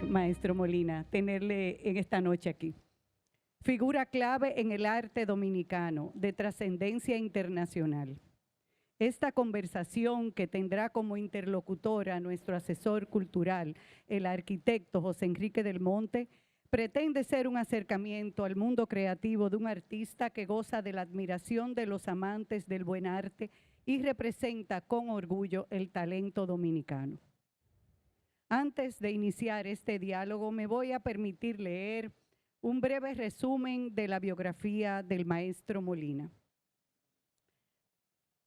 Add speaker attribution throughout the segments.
Speaker 1: maestro Molina, tenerle en esta noche aquí. Figura clave en el arte dominicano de trascendencia internacional. Esta conversación, que tendrá como interlocutora a nuestro asesor cultural, el arquitecto José Enrique del Monte, pretende ser un acercamiento al mundo creativo de un artista que goza de la admiración de los amantes del buen arte y representa con orgullo el talento dominicano. Antes de iniciar este diálogo, me voy a permitir leer un breve resumen de la biografía del maestro Molina.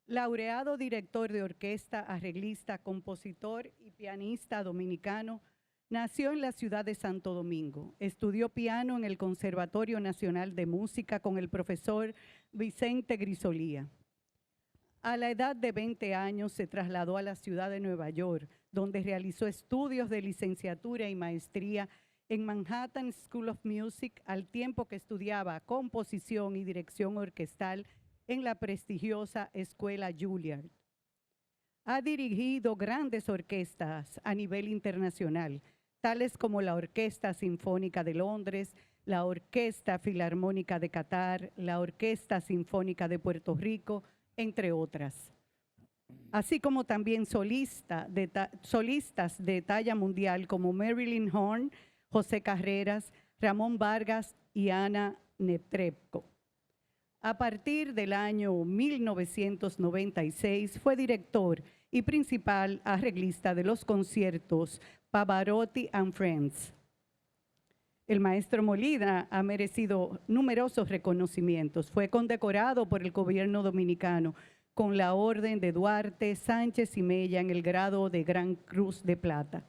Speaker 1: Laureado director de orquesta, arreglista, compositor y pianista dominicano, nació en la ciudad de Santo Domingo. Estudió piano en el Conservatorio Nacional de Música con el profesor Vicente Grisolía. A la edad de 20 años se trasladó a la ciudad de Nueva York, donde realizó estudios de licenciatura y maestría en Manhattan School of Music, al tiempo que estudiaba composición y dirección orquestal en la prestigiosa Escuela Juilliard. Ha dirigido grandes orquestas a nivel internacional, tales como la Orquesta Sinfónica de Londres, la Orquesta Filarmónica de Qatar, la Orquesta Sinfónica de Puerto Rico, entre otras. Así como también solistas de talla mundial como Marilyn Horne, José Carreras, Ramón Vargas y Ana Netrebko. A partir del año 1996 fue director y principal arreglista de los conciertos Pavarotti and Friends. El maestro Molina ha merecido numerosos reconocimientos. Fue condecorado por el gobierno dominicano con la Orden de Duarte, Sánchez y Mella en el grado de Gran Cruz de Plata.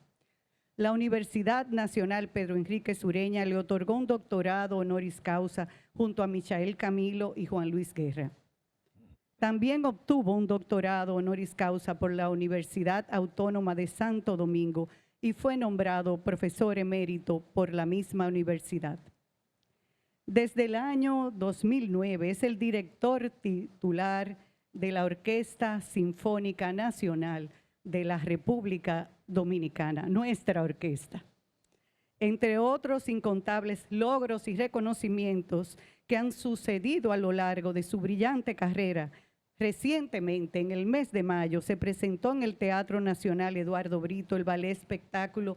Speaker 1: La Universidad Nacional Pedro Enrique Sureña le otorgó un doctorado honoris causa junto a Michael Camilo y Juan Luis Guerra. También obtuvo un doctorado honoris causa por la Universidad Autónoma de Santo Domingo y fue nombrado profesor emérito por la misma universidad. Desde el año 2009 es el director titular de la Orquesta Sinfónica Nacional de la República Dominicana, nuestra orquesta. Entre otros incontables logros y reconocimientos que han sucedido a lo largo de su brillante carrera, recientemente, en el mes de mayo, se presentó en el Teatro Nacional Eduardo Brito el ballet espectáculo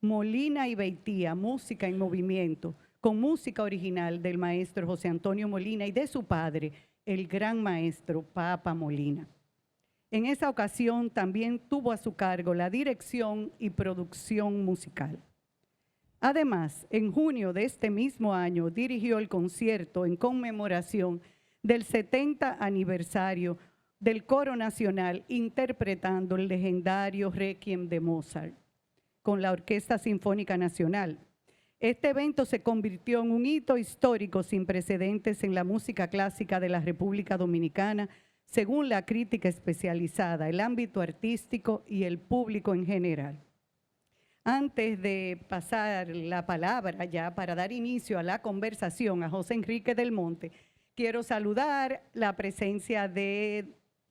Speaker 1: Molina y Beitía, Música en Movimiento, con música original del maestro José Antonio Molina y de su padre, el gran maestro Papa Molina. En esa ocasión también tuvo a su cargo la dirección y producción musical. Además, en junio de este mismo año dirigió el concierto en conmemoración del 70 aniversario del Coro Nacional interpretando el legendario Requiem de Mozart con la Orquesta Sinfónica Nacional. Este evento se convirtió en un hito histórico sin precedentes en la música clásica de la República Dominicana, según la crítica especializada, el ámbito artístico y el público en general. Antes de pasar la palabra ya para dar inicio a la conversación a José Enrique del Monte, quiero saludar la presencia de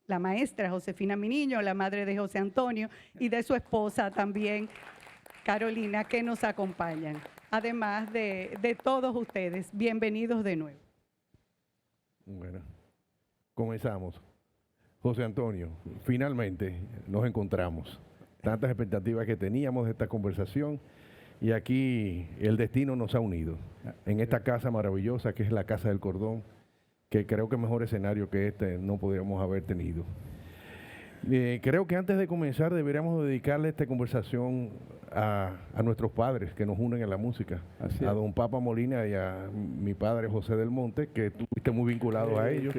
Speaker 1: la maestra Josefina Miniño, la madre de José Antonio, y de su esposa también, Carolina, que nos acompañan. Además de todos ustedes, bienvenidos de nuevo.
Speaker 2: Bueno, comenzamos. José Antonio, finalmente nos encontramos. Tantas expectativas que teníamos de esta conversación y aquí el destino nos ha unido en esta casa maravillosa que es la Casa del Cordón, que creo que mejor escenario que este no podríamos haber tenido. Creo que antes de comenzar deberíamos dedicarle esta conversación a nuestros padres que nos unen en la música, a don Papa Molina y a mi padre José del Monte, que estuviste muy vinculado a ellos,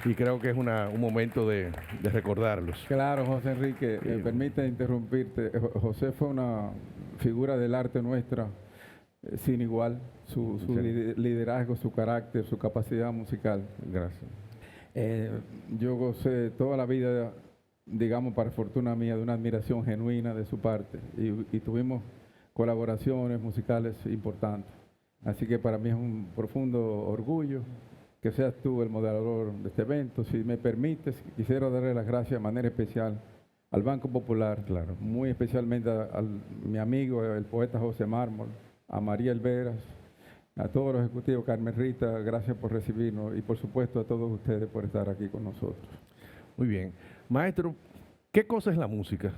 Speaker 2: y creo que es un momento de recordarlos.
Speaker 3: Claro, José Enrique, permite interrumpirte. José fue una figura del arte nuestra sin igual, su liderazgo, su carácter, su capacidad musical.
Speaker 2: Gracias.
Speaker 3: Yo gocé toda la vida, digamos, para fortuna mía, de una admiración genuina de su parte y tuvimos colaboraciones musicales importantes. Así que para mí es un profundo orgullo que seas tú el moderador de este evento. Si me permites, quisiera darle las gracias de manera especial al Banco Popular,
Speaker 2: Claro.
Speaker 3: muy especialmente a mi amigo, el poeta José Mármol, a María Elveras, a todos los ejecutivos, Carmen Rita, gracias por recibirnos y por supuesto a todos ustedes por estar aquí con nosotros.
Speaker 2: Muy bien. Maestro, ¿qué cosa es la música?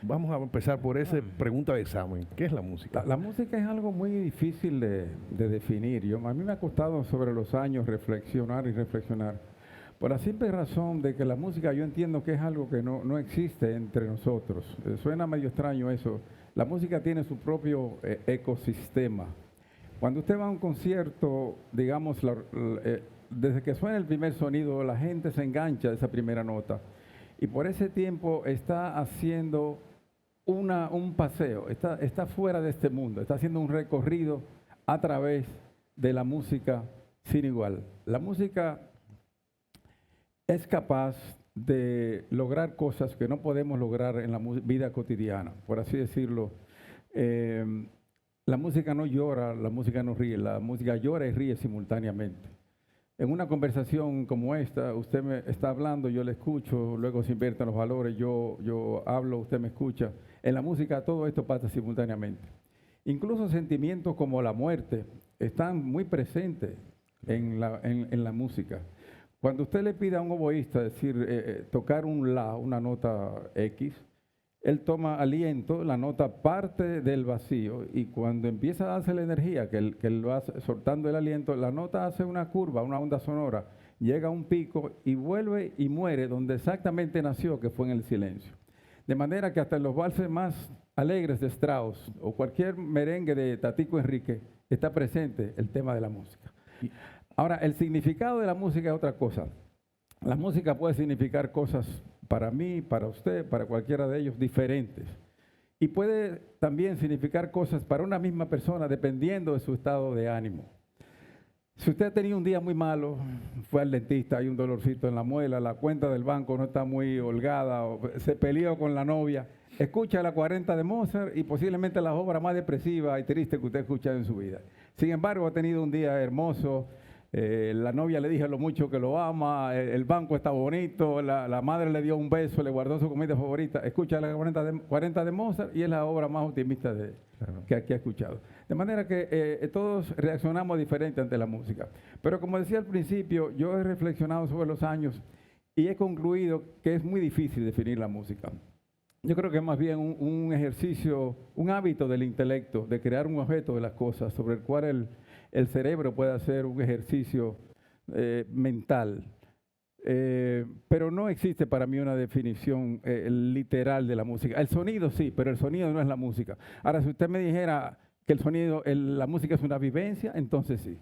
Speaker 2: Vamos a empezar por esa pregunta de examen. ¿Qué es la música?
Speaker 3: La música es algo muy difícil de definir. A mí me ha costado sobre los años reflexionar y reflexionar. Por la simple razón de que la música yo entiendo que es algo que no existe entre nosotros. Suena medio extraño eso. La música tiene su propio ecosistema. Cuando usted va a un concierto, digamos, desde que suena el primer sonido, la gente se engancha a esa primera nota. Y por ese tiempo está haciendo un paseo, está fuera de este mundo, está haciendo un recorrido a través de la música sin igual. La música es capaz de lograr cosas que no podemos lograr en la vida cotidiana, por así decirlo. La música no llora, la música no ríe, la música llora y ríe simultáneamente. En una conversación como esta, usted me está hablando, yo le escucho, luego se invierten los valores, yo hablo, usted me escucha. En la música todo esto pasa simultáneamente. Incluso sentimientos como la muerte están muy presentes en la música. Cuando usted le pide a un oboísta tocar un la, una nota X, él toma aliento, la nota parte del vacío y cuando empieza a darse la energía, que él va soltando el aliento, la nota hace una curva, una onda sonora, llega a un pico y vuelve y muere donde exactamente nació, que fue en el silencio. De manera que hasta en los valses más alegres de Strauss o cualquier merengue de Tatico Enrique está presente el tema de la música. Ahora, el significado de la música es otra cosa. La música puede significar cosas para mí, para usted, para cualquiera de ellos, diferentes. Y puede también significar cosas para una misma persona, dependiendo de su estado de ánimo. Si usted ha tenido un día muy malo, fue al dentista, hay un dolorcito en la muela, la cuenta del banco no está muy holgada, o se peleó con la novia, escucha la 40 de Mozart y posiblemente la obra más depresiva y triste que usted ha escuchado en su vida. Sin embargo, ha tenido un día hermoso. La novia le dijo lo mucho que lo ama, el banco está bonito, la madre le dio un beso, le guardó su comida favorita. Escucha la 40 de Mozart y es la obra más optimista que ha escuchado. De manera que todos reaccionamos diferente ante la música. Pero como decía al principio, yo he reflexionado sobre los años y he concluido que es muy difícil definir la música. Yo creo que es más bien un ejercicio, un hábito del intelecto, de crear un objeto de las cosas sobre el cual el cerebro puede hacer un ejercicio mental. Pero no existe para mí una definición literal de la música. El sonido sí, pero el sonido no es la música. Ahora, si usted me dijera que la música es una vivencia, entonces sí.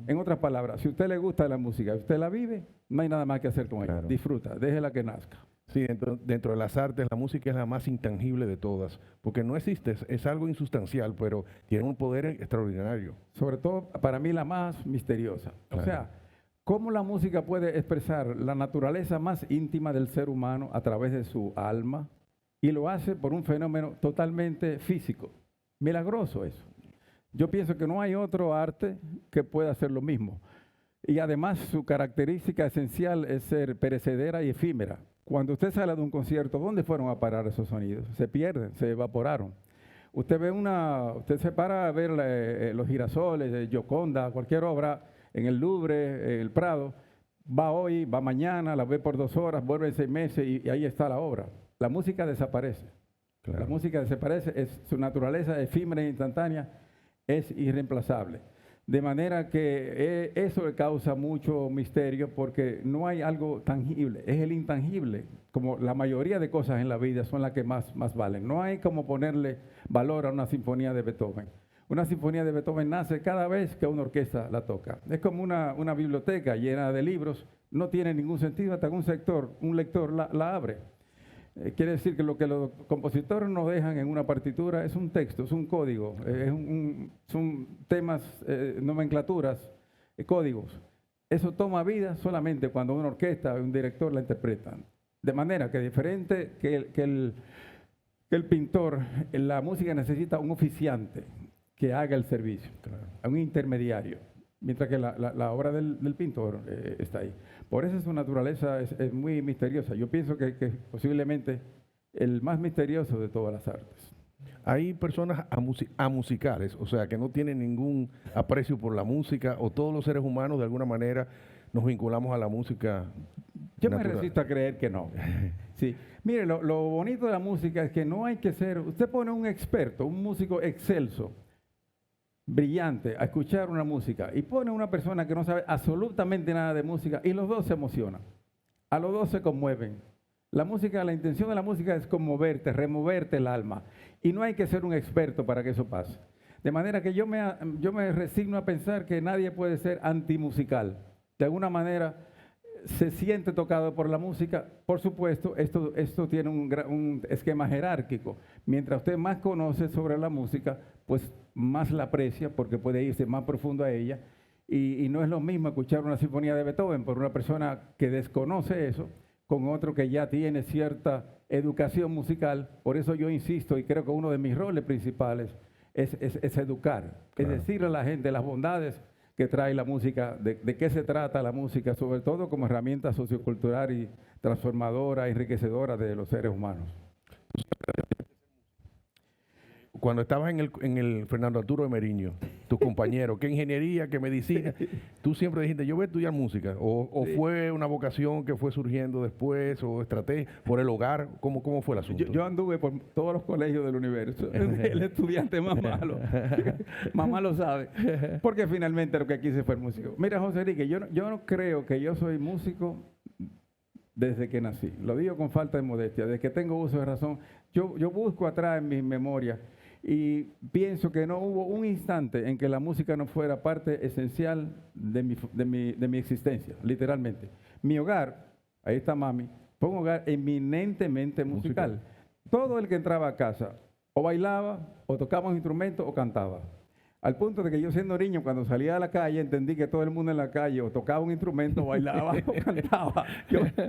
Speaker 3: En otras palabras, si a usted le gusta la música y usted la vive, no hay nada más que hacer con ella.
Speaker 2: Claro.
Speaker 3: Disfruta, déjela que nazca.
Speaker 2: Sí, dentro de las artes, la música es la más intangible de todas, porque no existe, es algo insustancial, pero tiene un poder extraordinario.
Speaker 3: Sobre todo, para mí, la más misteriosa.
Speaker 2: Claro.
Speaker 3: O sea, cómo la música puede expresar la naturaleza más íntima del ser humano a través de su alma, y lo hace por un fenómeno totalmente físico. Milagroso eso. Yo pienso que no hay otro arte que pueda hacer lo mismo. Y además, su característica esencial es ser perecedera y efímera. Cuando usted sale de un concierto, ¿dónde fueron a parar esos sonidos? Se pierden, se evaporaron. Usted se para a ver los girasoles, Gioconda, cualquier obra en el Louvre, en el Prado, va hoy, va mañana, la ve por 2 horas, vuelve en 6 meses y ahí está la obra. La música desaparece. Claro. La música desaparece, su naturaleza efímera e instantánea es irreemplazable. De manera que eso le causa mucho misterio porque no hay algo tangible, es el intangible, como la mayoría de cosas en la vida son las que más valen. No hay como ponerle valor a una sinfonía de Beethoven. Una sinfonía de Beethoven nace cada vez que una orquesta la toca. Es como una biblioteca llena de libros, no tiene ningún sentido hasta que un lector la abre. Quiere decir que lo que los compositores nos dejan en una partitura es un texto, es un código, son temas, nomenclaturas, códigos. Eso toma vida solamente cuando una orquesta o un director la interpretan. De manera que diferente que el pintor, la música necesita un oficiante que haga el servicio, claro, un intermediario, mientras que la obra del pintor está ahí. Por eso su naturaleza es muy misteriosa. Yo pienso que posiblemente el más misterioso de todas las artes.
Speaker 2: Hay personas amusicales, o sea, que no tienen ningún aprecio por la música, o todos los seres humanos de alguna manera nos vinculamos a la música.
Speaker 3: Yo me
Speaker 2: natural.
Speaker 3: resisto a creer que no. Sí. Mire, lo bonito de la música es que no hay que ser, usted pone un experto, un músico excelso, brillante, a escuchar una música, y pone una persona que no sabe absolutamente nada de música, y los dos se emocionan, a los dos se conmueven. La música, la intención de la música es conmoverte, removerte el alma, y no hay que ser un experto para que eso pase. De manera que yo me resigno a pensar que nadie puede ser antimusical. De alguna manera se siente tocado por la música. Por supuesto, esto tiene un esquema jerárquico. Mientras usted más conoce sobre la música, pues más la aprecia porque puede irse más profundo a ella. Y no es lo mismo escuchar una sinfonía de Beethoven por una persona que desconoce eso con otro que ya tiene cierta educación musical. Por eso yo insisto y creo que uno de mis roles principales es educar. Claro. Es decirle a la gente las bondades que trae la música, de qué se trata la música, sobre todo como herramienta sociocultural y transformadora, enriquecedora de los seres humanos.
Speaker 2: Cuando estabas en el Fernando Arturo de Meriño, tus compañeros, qué ingeniería, qué medicina, tú siempre dijiste, yo voy a estudiar música, o sí. ¿Fue una vocación que fue surgiendo después, o estrategia, por el hogar? ¿Cómo fue el asunto?
Speaker 3: Yo anduve por todos los colegios del universo, el estudiante más malo, mamá lo sabe, porque finalmente lo que quise fue músico. Mira, José Enrique, yo no creo que yo soy músico desde que nací, lo digo con falta de modestia, desde que tengo uso de razón, yo busco atrás en mis memorias, y pienso que no hubo un instante en que la música no fuera parte esencial de mi existencia, literalmente. Mi hogar, ahí está mami, fue un hogar eminentemente musical. Todo el que entraba a casa o bailaba, o tocaba un instrumento, o cantaba. Al punto de que yo siendo niño, cuando salía a la calle, entendí que todo el mundo en la calle o tocaba un instrumento, o bailaba, o cantaba.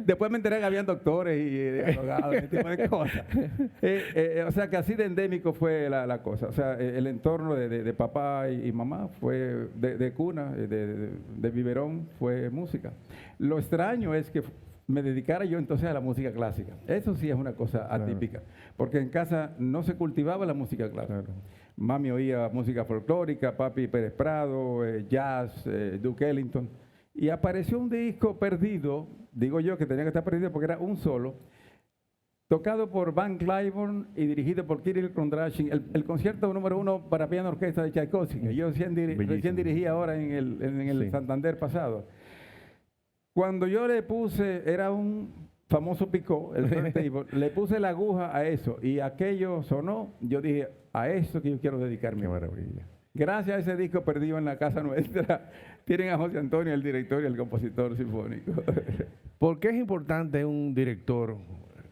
Speaker 3: Después me enteré que habían doctores y abogados, ese tipo de cosas. O sea, que así de endémico fue la cosa. O sea, el entorno de papá y mamá fue de cuna, de biberón, fue música. Lo extraño es que me dedicara yo entonces a la música clásica. Eso sí es una cosa atípica, porque en casa no se cultivaba la música clásica. Claro. Mami oía música folclórica, papi Pérez Prado, jazz, Duke Ellington. Y apareció un disco perdido, digo yo que tenía que estar perdido porque era un solo, tocado por Van Cliburn y dirigido por Kirill Kondrashin, el concierto número 1 para piano orquesta de Tchaikovsky, que yo recién dirigí ahora en el sí. Santander pasado. Cuando yo le puse, era un famoso picó, el turntable, le puse la aguja a eso y aquello sonó, yo dije, a esto que yo quiero dedicarme.
Speaker 2: Qué maravilla.
Speaker 3: Gracias a ese disco perdido en la casa nuestra, tienen a José Antonio, el director y el compositor sinfónico.
Speaker 2: ¿Por qué es importante un director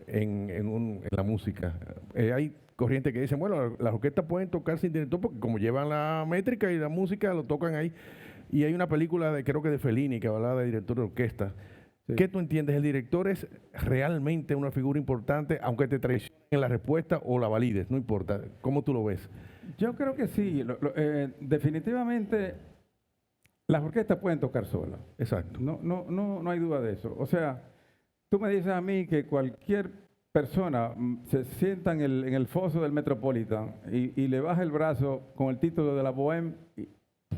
Speaker 2: en la música? Hay corrientes que dicen, bueno, las orquestas pueden tocar sin director porque como llevan la métrica y la música, lo tocan ahí. Y hay una película, creo que de Fellini, que hablaba de director de orquesta. Sí. ¿Qué tú entiendes? ¿El director es realmente una figura importante, aunque te traicione en la respuesta o la valides? No importa. ¿Cómo tú lo ves?
Speaker 3: Yo creo que sí. Definitivamente las orquestas pueden tocar solas.
Speaker 2: Exacto.
Speaker 3: No hay duda de eso. O sea, tú me dices a mí que cualquier persona se sienta en el foso del Metropolitan y le baja el brazo con el título de la Bohème y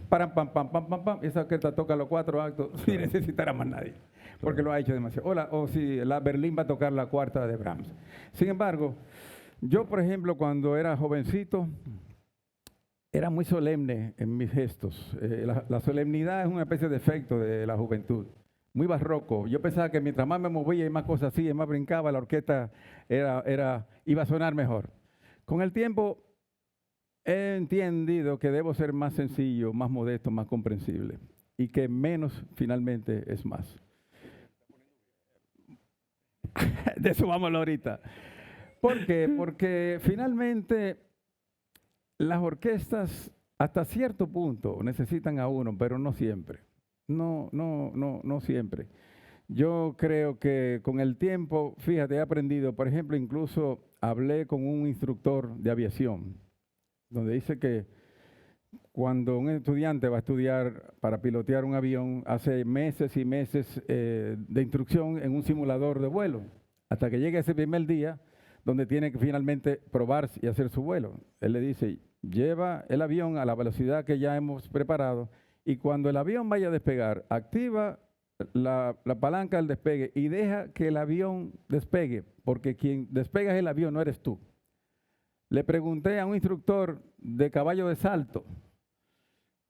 Speaker 3: pam, esa orquesta toca los 4 actos sin necesitar a más nadie, porque lo ha hecho demasiado. O si la Berlín va a tocar la 4ª de Brahms. Sin embargo, yo, por ejemplo, cuando era jovencito, era muy solemne en mis gestos. La solemnidad es una especie de efecto de la juventud, muy barroco. Yo pensaba que mientras más me movía y más cosas así, y más brincaba, la orquesta iba a sonar mejor. Con el tiempo, he entendido que debo ser más sencillo, más modesto, más comprensible y que menos finalmente es más. De eso vamos ahorita. ¿Por qué? Porque finalmente las orquestas hasta cierto punto necesitan a uno, pero no siempre. No siempre. Yo creo que con el tiempo, fíjate, he aprendido, por ejemplo, incluso hablé con un instructor de aviación, donde dice que cuando un estudiante va a estudiar para pilotear un avión, hace meses y meses de instrucción en un simulador de vuelo, hasta que llegue ese primer día, donde tiene que finalmente probar y hacer su vuelo. Él le dice, lleva el avión a la velocidad que ya hemos preparado y cuando el avión vaya a despegar, activa la palanca del despegue y deja que el avión despegue, porque quien despega es el avión, no eres tú. Le pregunté a un instructor de caballo de salto,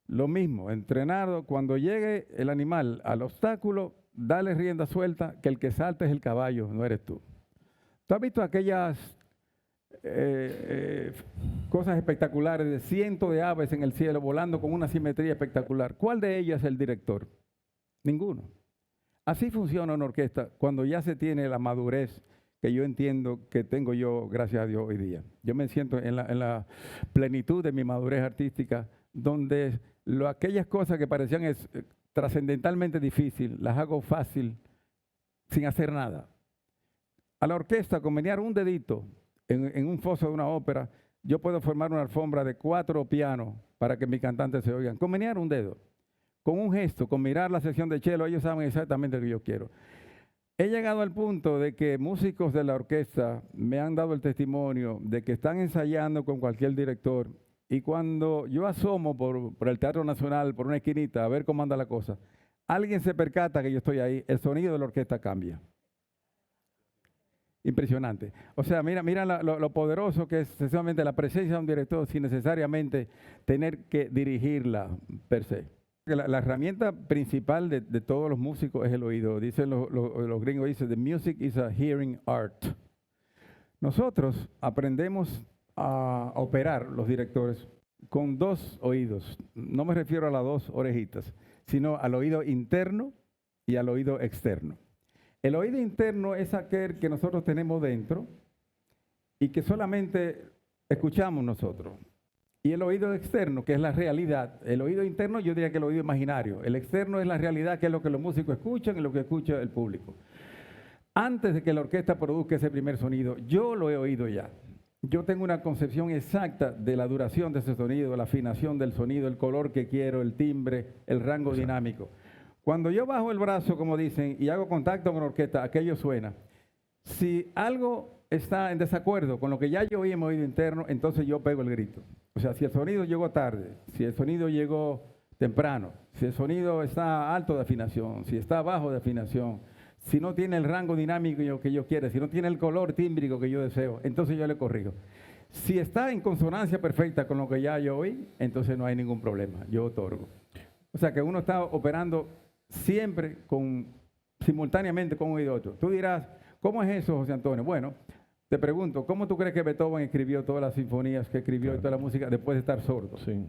Speaker 3: lo mismo, entrenado, cuando llegue el animal al obstáculo, dale rienda suelta, que el que salta es el caballo, no eres tú. ¿Tú has visto aquellas cosas espectaculares de cientos de aves en el cielo volando con una simetría espectacular? ¿Cuál de ellas es el director? Ninguno. Así funciona una orquesta cuando ya se tiene la madurez que yo entiendo que tengo yo, gracias a Dios, hoy día. Yo me siento en la plenitud de mi madurez artística, donde aquellas cosas que parecían trascendentalmente difíciles, las hago fácil sin hacer nada. A la orquesta, con menear un dedito en un foso de una ópera, yo puedo formar una alfombra de 4 pianos para que mis cantantes se oigan. Con menear un dedo, con un gesto, con mirar la sección de cello, ellos saben exactamente lo que yo quiero. He llegado al punto de que músicos de la orquesta me han dado el testimonio de que están ensayando con cualquier director y cuando yo asomo por el Teatro Nacional, por una esquinita, a ver cómo anda la cosa, alguien se percata que yo estoy ahí, el sonido de la orquesta cambia. Impresionante. O sea, mira lo poderoso que es sencillamente la presencia de un director sin necesariamente tener que dirigirla per se. La herramienta principal de todos los músicos es el oído. Dicen los gringos, dicen, the music is a hearing art. Nosotros aprendemos a operar, los directores, con 2 oídos. No me refiero a las 2 orejitas, sino al oído interno y al oído externo. El oído interno es aquel que nosotros tenemos dentro y que solamente escuchamos nosotros. Y el oído externo, que es la realidad. El oído interno yo diría que el oído imaginario. El externo es la realidad, que es lo que los músicos escuchan y lo que escucha el público. Antes de que la orquesta produzca ese primer sonido, yo lo he oído ya. Yo tengo una concepción exacta de la duración de ese sonido, la afinación del sonido, el color que quiero, el timbre, el rango dinámico. Cuando yo bajo el brazo, como dicen, y hago contacto con la orquesta, aquello suena. Si algo está en desacuerdo con lo que ya yo oí en mi oído interno, entonces yo pego el grito. O sea, si el sonido llegó tarde, si el sonido llegó temprano, si el sonido está alto de afinación, si está bajo de afinación, si no tiene el rango dinámico que yo quiero, si no tiene el color tímbrico que yo deseo, entonces yo le corrijo. Si está en consonancia perfecta con lo que ya yo oí, entonces no hay ningún problema, yo otorgo. O sea que uno está operando siempre simultáneamente con uno y otro. Tú dirás, ¿cómo es eso, José Antonio? Bueno, te pregunto, ¿cómo tú crees que Beethoven escribió todas las sinfonías que escribió y toda la música después de estar sordo?
Speaker 2: Sí.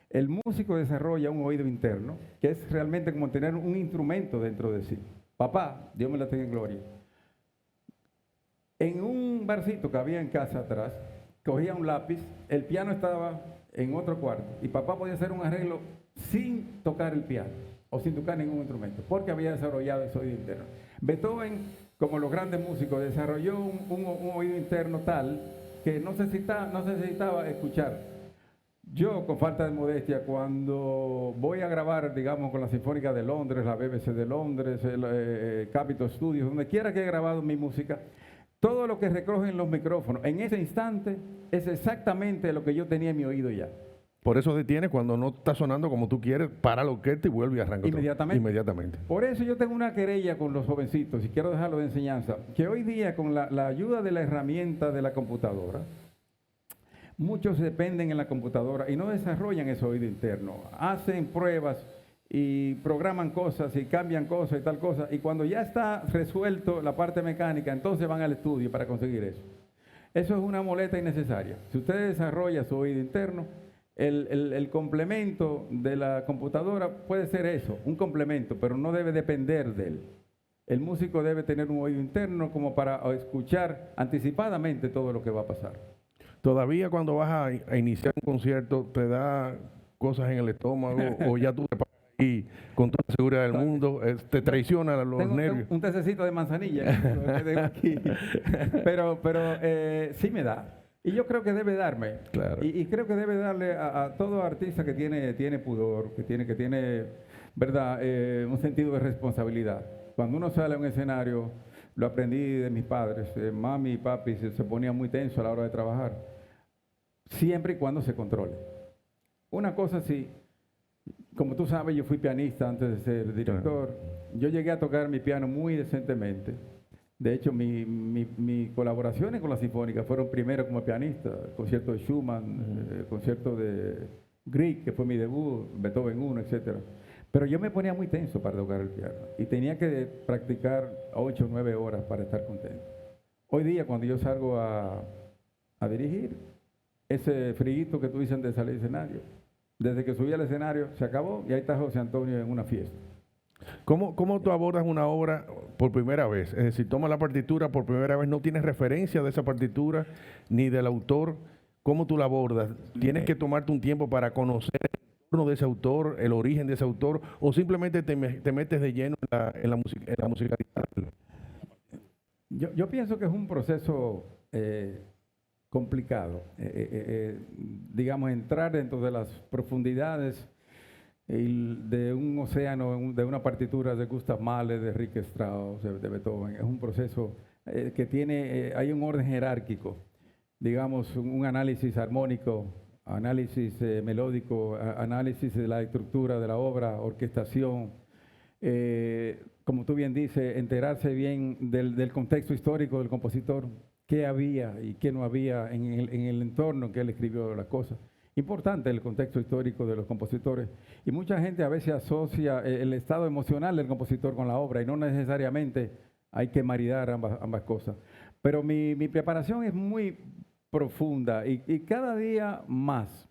Speaker 3: El músico desarrolla un oído interno que es realmente como tener un instrumento dentro de sí. Papá, Dios me la tenga en gloria, en un barcito que había en casa atrás, cogía un lápiz, el piano estaba en otro cuarto y papá podía hacer un arreglo sin tocar el piano o sin tocar ningún instrumento, porque había desarrollado ese oído interno. Beethoven, como los grandes músicos, desarrolló un oído interno tal que no necesitaba escuchar. Yo, con falta de modestia, cuando voy a grabar, digamos, con la Sinfónica de Londres, la BBC de Londres, el Capitol Studios, donde quiera que he grabado mi música, todo lo que recogen los micrófonos en ese instante es exactamente lo que yo tenía en mi oído ya.
Speaker 2: Por eso detiene cuando no está sonando como tú quieres, para la orquesta y vuelve y arranca
Speaker 3: inmediatamente.
Speaker 2: Todo. Inmediatamente.
Speaker 3: Por eso yo tengo una querella con los jovencitos, y quiero dejarlo de enseñanza, que hoy día con la ayuda de la herramienta de la computadora, muchos dependen en la computadora y no desarrollan ese oído interno. Hacen pruebas y programan cosas y cambian cosas y tal cosa, y cuando ya está resuelto la parte mecánica, entonces van al estudio para conseguir eso. Eso es una muleta innecesaria. Si usted desarrolla su oído interno, el complemento de la computadora puede ser eso, un complemento, pero no debe depender de él. El músico debe tener un oído interno como para escuchar anticipadamente todo lo que va a pasar.
Speaker 2: Todavía cuando vas a iniciar un concierto, ¿te da cosas en el estómago o ya tú te pasas ahí con toda la seguridad del mundo? ¿Te traiciona los nervios?
Speaker 3: Tengo un tececito de manzanilla que tengo aquí. Pero sí me da. Y yo creo que debe darme.
Speaker 2: Claro.
Speaker 3: Y creo que debe darle a todo artista que tiene pudor, que tiene ¿verdad? Un sentido de responsabilidad. Cuando uno sale a un escenario, lo aprendí de mis padres. Mami y papi se ponían muy tensos a la hora de trabajar, siempre y cuando se controle. Una cosa sí, como tú sabes, yo fui pianista antes de ser director. Yo llegué a tocar mi piano muy decentemente. De hecho, mis colaboraciones con la Sinfónica fueron primero como pianista, el concierto de Schumann, el concierto de Grieg, que fue mi debut, Beethoven 1, etc. Pero yo me ponía muy tenso para tocar el piano y tenía que practicar 8 o 9 horas para estar contento. Hoy día, cuando yo salgo a dirigir, ese friguito que tú dices de salir al escenario, desde que subí al escenario se acabó y ahí está José Antonio en una fiesta.
Speaker 2: ¿Cómo tú abordas una obra por primera vez? Es decir, tomas la partitura por primera vez, no tienes referencia de esa partitura ni del autor. ¿Cómo tú la abordas? ¿Tienes que tomarte un tiempo para conocer el entorno de ese autor, el origen de ese autor, o simplemente te metes de lleno en la musicalidad?
Speaker 3: Yo pienso que es un proceso complicado, digamos, entrar dentro de las profundidades de un océano, de una partitura de Gustav Mahler, de Richard Strauss, de Beethoven. Es un proceso que tiene, hay un orden jerárquico, digamos, un análisis armónico, análisis melódico, análisis de la estructura de la obra, orquestación, como tú bien dices, enterarse bien del contexto histórico del compositor, qué había y qué no había en el entorno en que él escribió las cosas. Importante el contexto histórico de los compositores. Y mucha gente a veces asocia el estado emocional del compositor con la obra y no necesariamente hay que maridar ambas cosas. Pero mi preparación es muy profunda y cada día más.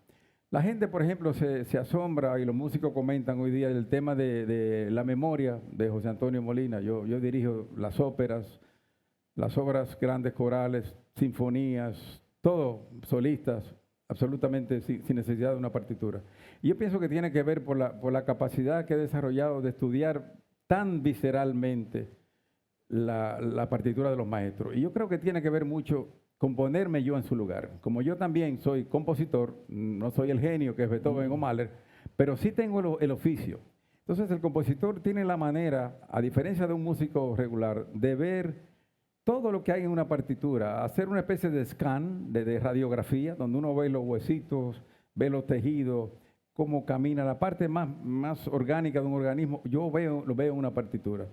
Speaker 3: La gente, por ejemplo, se asombra y los músicos comentan hoy día del tema de la memoria de José Antonio Molina. Yo dirijo las óperas, las obras grandes corales, sinfonías, todo, solistas, absolutamente sin necesidad de una partitura. Y yo pienso que tiene que ver por la capacidad que he desarrollado de estudiar tan visceralmente la partitura de los maestros. Y yo creo que tiene que ver mucho con ponerme yo en su lugar. Como yo también soy compositor, no soy el genio que es Beethoven o Mahler, pero sí tengo el oficio. Entonces el compositor tiene la manera, a diferencia de un músico regular, de ver todo lo que hay en una partitura, hacer una especie de scan, de radiografía, donde uno ve los huesitos, ve los tejidos, cómo camina, la parte más orgánica de un organismo, lo veo en una partitura.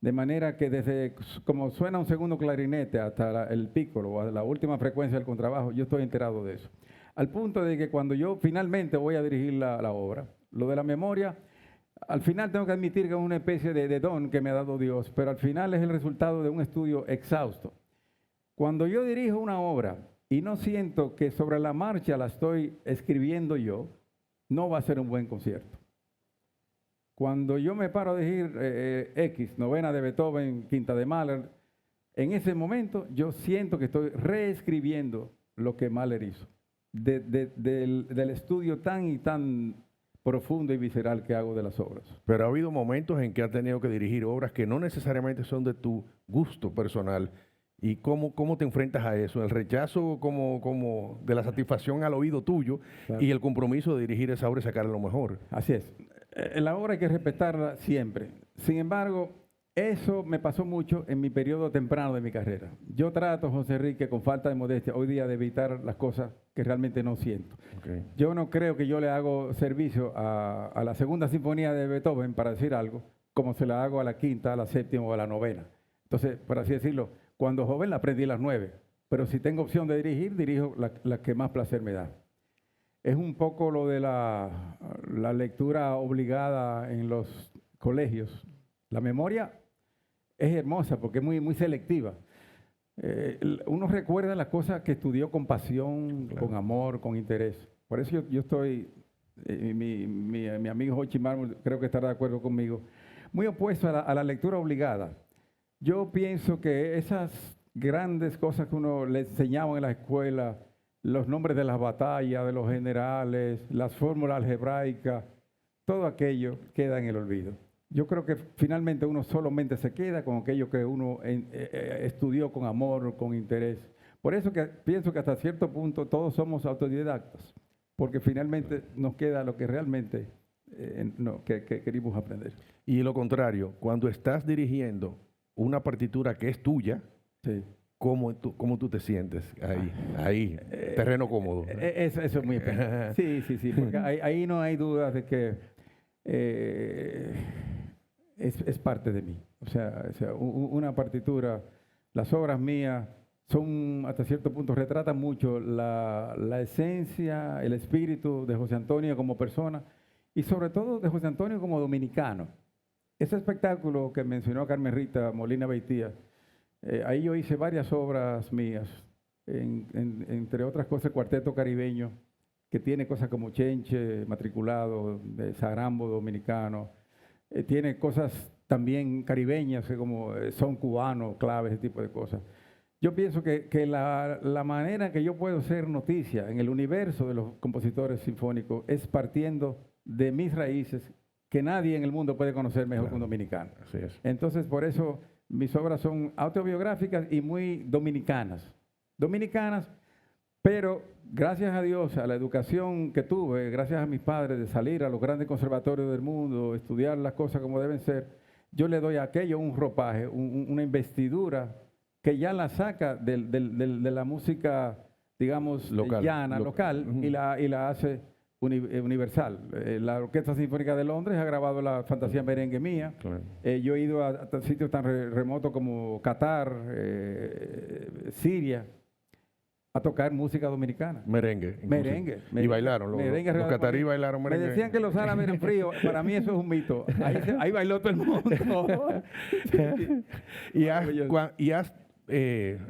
Speaker 3: De manera que desde como suena un segundo clarinete hasta el pícolo o a la última frecuencia del contrabajo, yo estoy enterado de eso. Al punto de que cuando yo finalmente voy a dirigir la obra, lo de la memoria, al final tengo que admitir que es una especie de don que me ha dado Dios, pero al final es el resultado de un estudio exhausto. Cuando yo dirijo una obra y no siento que sobre la marcha la estoy escribiendo yo, no va a ser un buen concierto. Cuando yo me paro a dirigir novena de Beethoven, quinta de Mahler, en ese momento yo siento que estoy reescribiendo lo que Mahler hizo, del estudio tan y tan profundo y visceral que hago de las obras.
Speaker 2: Pero ha habido momentos en que has tenido que dirigir obras que no necesariamente son de tu gusto personal. ¿Y cómo te enfrentas a eso? El rechazo como de la satisfacción al oído tuyo, claro, y el compromiso de dirigir esa obra y sacarle lo mejor.
Speaker 3: Así es. La obra hay que respetarla siempre. Sin embargo, eso me pasó mucho en mi periodo temprano de mi carrera. Yo trato, José Enrique, con falta de modestia, hoy día de evitar las cosas que realmente no siento. Okay. Yo no creo que yo le hago servicio a la segunda sinfonía de Beethoven, para decir algo, como se la hago a la quinta, a la séptima o a la novena. Entonces, por así decirlo, cuando joven la aprendí las 9, pero si tengo opción de dirigir, dirijo la que más placer me da. Es un poco lo de la lectura obligada en los colegios. La memoria es hermosa porque es muy selectiva. Uno recuerda las cosas que estudió con pasión, claro, con amor, con interés. Por eso yo estoy, mi amigo Jochi Mármol creo que estará de acuerdo conmigo, muy opuesto a la lectura obligada. Yo pienso que esas grandes cosas que uno le enseñaba en la escuela, los nombres de las batallas, de los generales, las fórmulas algebraicas, todo aquello queda en el olvido. Yo creo que finalmente uno solamente se queda con aquello que uno estudió con amor, con interés. Por eso que pienso que hasta cierto punto todos somos autodidactas, porque finalmente nos queda lo que realmente que queremos aprender.
Speaker 2: Y lo contrario, cuando estás dirigiendo una partitura que es tuya,
Speaker 3: Sí.
Speaker 2: cómo tú te sientes ahí, terreno cómodo?
Speaker 3: Eso es muy especial. Sí, porque ahí no hay dudas de que es parte de mí. O sea, una partitura, las obras mías son, hasta cierto punto, retratan mucho la esencia, el espíritu de José Antonio como persona y sobre todo de José Antonio como dominicano. Ese espectáculo que mencionó Carmen Rita Molina Beitía, ahí yo hice varias obras mías, entre otras cosas el Cuarteto Caribeño, que tiene cosas como Chenche, Matriculado, de Sarambo dominicano, tiene cosas también caribeñas, como son cubanos, claves, ese tipo de cosas. Yo pienso que la manera que yo puedo ser noticia en el universo de los compositores sinfónicos es partiendo de mis raíces, que nadie en el mundo puede conocer mejor que un dominicano.
Speaker 2: Así es.
Speaker 3: Entonces, por eso mis obras son autobiográficas y muy dominicanas. Dominicanas, pero gracias a Dios, a la educación que tuve, gracias a mis padres de salir a los grandes conservatorios del mundo, estudiar las cosas como deben ser, yo le doy a aquello un ropaje, una investidura que ya la saca de la música, digamos, llana, local, y la hace universal. La Orquesta Sinfónica de Londres ha grabado la Fantasía Merengue mía.
Speaker 2: Claro.
Speaker 3: Yo he ido a sitios tan remotos como Qatar, Siria, a tocar música dominicana.
Speaker 2: Merengue.
Speaker 3: Merengue.
Speaker 2: Y bailaron. Los catarí bailaron merengue.
Speaker 3: Me decían que los árabes eran fríos. Para mí eso es un mito. Ahí bailó todo el mundo.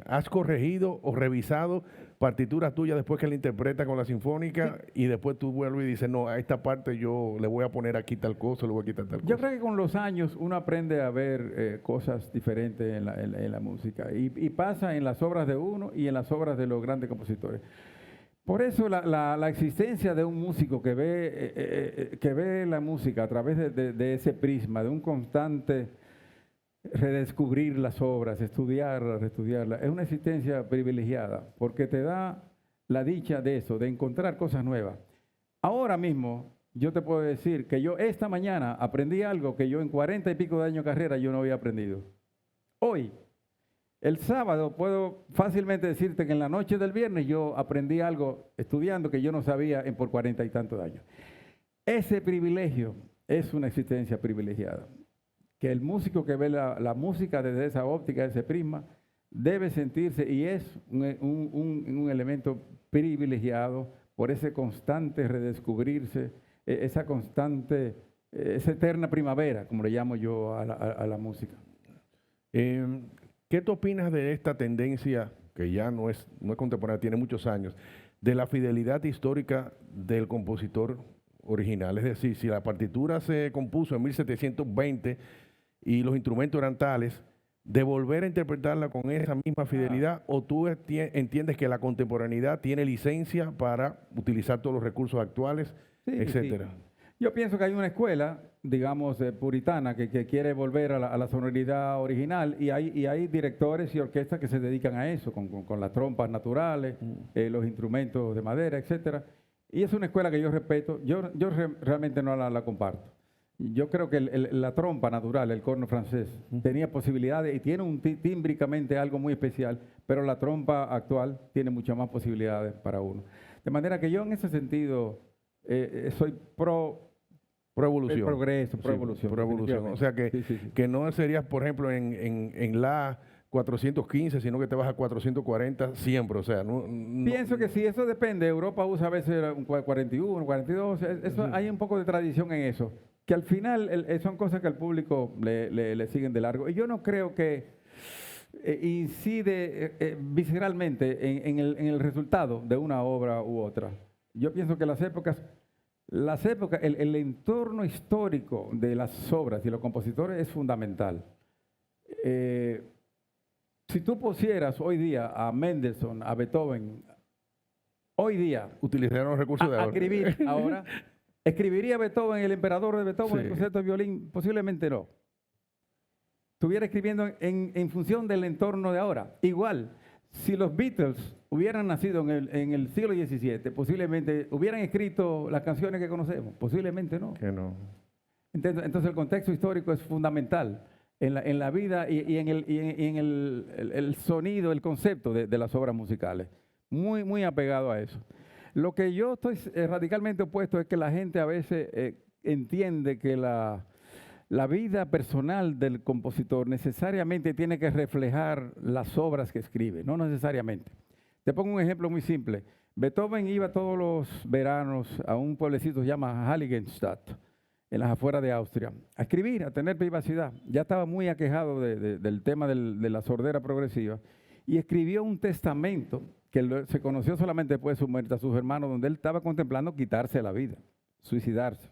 Speaker 2: ¿Has corregido o revisado partituras tuyas después que la interpreta con la sinfónica y después tú vuelves y dices, no, a esta parte yo le voy a poner aquí tal cosa, le voy a quitar tal cosa?
Speaker 3: Yo creo que con los años uno aprende a ver cosas diferentes en la música y pasa en las obras de uno y en las obras de los grandes compositores. Por eso la existencia de un músico que ve la música a través de ese prisma, de un constante redescubrir las obras, estudiarlas, reestudiarlas, es una existencia privilegiada porque te da la dicha de eso, de encontrar cosas nuevas. Ahora mismo, yo te puedo decir que yo esta mañana aprendí algo que yo en 40 y pico de años de carrera yo no había aprendido. Hoy, el sábado, puedo fácilmente decirte que en la noche del viernes yo aprendí algo estudiando que yo no sabía por 40 y tantos años. Ese privilegio es una existencia privilegiada. Que el músico que ve la música desde esa óptica, ese prisma, debe sentirse y es un elemento privilegiado por ese constante redescubrirse, esa eterna primavera, como le llamo yo a la música.
Speaker 2: ¿Qué tú opinas de esta tendencia, que ya no es contemporánea, tiene muchos años, de la fidelidad histórica del compositor original? Es decir, si la partitura se compuso en 1720 y los instrumentos eran tales, de volver a interpretarla con esa misma fidelidad, o tú entiendes que la contemporaneidad tiene licencia para utilizar todos los recursos actuales, etcétera.
Speaker 3: Sí. Yo pienso que hay una escuela, digamos, puritana, que quiere volver a la sonoridad original y hay directores y orquestas que se dedican a eso, con las trompas naturales, los instrumentos de madera, etcétera. Y es una escuela que yo respeto, yo realmente no la comparto. Yo creo que la trompa natural, el corno francés, tenía posibilidades y tiene tímbricamente algo muy especial, pero la trompa actual tiene muchas más posibilidades para uno. De manera que yo en ese sentido soy pro
Speaker 2: evolución.
Speaker 3: El progreso, pro evolución.
Speaker 2: O sea que no serías, por ejemplo, en la 415, sino que te vas a 440 siempre, o sea,
Speaker 3: Pienso que sí, eso depende. Europa usa a veces un 41, 42, hay un poco de tradición en eso, que al final son cosas que al público le siguen de largo. Y yo no creo que incide visceralmente en el resultado de una obra u otra. Yo pienso que el entorno histórico de las obras y los compositores es fundamental. Si tú pusieras hoy día a Mendelssohn, a Beethoven, hoy día
Speaker 2: utilizaron los recursos de ahora.
Speaker 3: Escribir ahora, ¿escribiría Beethoven, el emperador de Beethoven, el concierto de violín? Posiblemente no. Estuviera escribiendo en función del entorno de ahora. Igual, si los Beatles hubieran nacido en el siglo XVII, posiblemente hubieran escrito las canciones que conocemos. Posiblemente no.
Speaker 2: Que no.
Speaker 3: Entonces el contexto histórico es fundamental. en la vida y en el sonido, el concepto de las obras musicales. Muy, muy apegado a eso. Lo que yo estoy radicalmente opuesto es que la gente a veces entiende que la vida personal del compositor necesariamente tiene que reflejar las obras que escribe, no necesariamente. Te pongo un ejemplo muy simple. Beethoven iba todos los veranos a un pueblecito que se llama Heiligenstadt, en las afueras de Austria, a escribir, a tener privacidad. Ya estaba muy aquejado del tema de la sordera progresiva y escribió un testamento que se conoció solamente después de su muerte a sus hermanos, donde él estaba contemplando quitarse la vida, suicidarse.